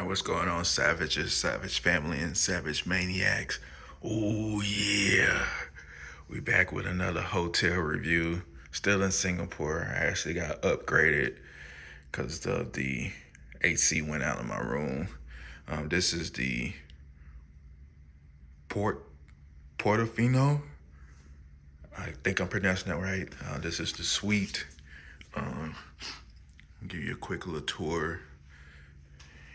What's going on, savages, savage family, and savage maniacs? Oh yeah, we back with another hotel review. Still in Singapore. I actually got upgraded because the AC went out in my room. This is the Portofino. I think I'm pronouncing that right. This is the suite. I'll give you a quick little tour.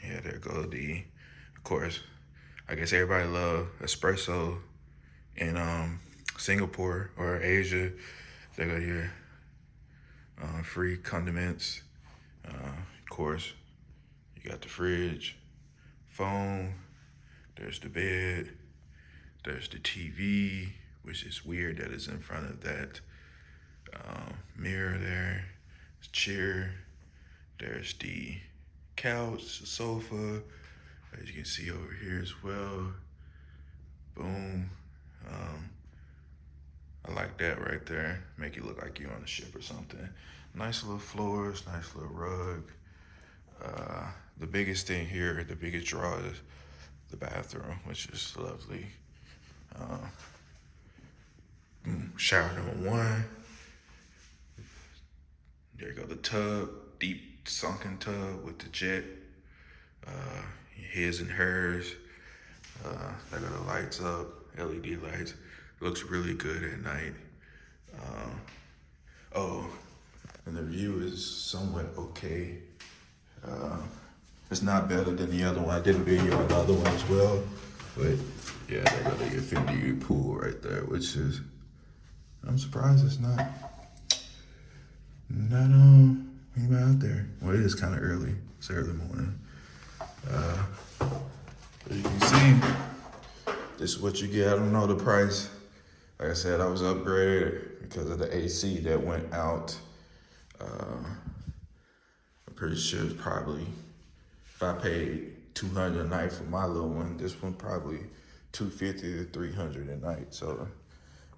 Yeah, there go of course, I guess everybody love espresso in Singapore or Asia. They got your free condiments. Of course, you got the fridge, phone, there's the bed, there's the TV, which is weird that it's in front of that mirror there, chair, there's the couch, the sofa, as you can see over here as well. Boom. I like that right there. Make it look like you're on a ship or something. Nice little floors, nice little rug. The biggest thing here, the biggest draw is the bathroom, which is lovely. Shower number one. There you go, the tub, deep sunken tub with the jet. His and hers. They got the lights up, LED lights. Looks really good at night. And the view is somewhat okay. It's not better than the other one. I did a video on the other one as well. But yeah, they got a 50 pool right there, which is, I'm surprised it's not anybody out there. Well, it is kind of early. It's early morning. As you can see, this is what you get. I don't know the price. Like I said, I was upgraded because of the AC that went out. I'm pretty sure it's probably, if I paid $200 a night for my little one, this one probably $250 to $300 a night. So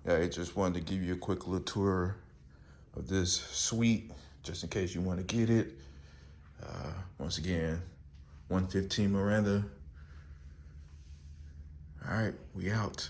yeah, I just wanted to give you a quick little tour of this suite, just in case you want to get it. Once again, 115 Miranda. All right, we out.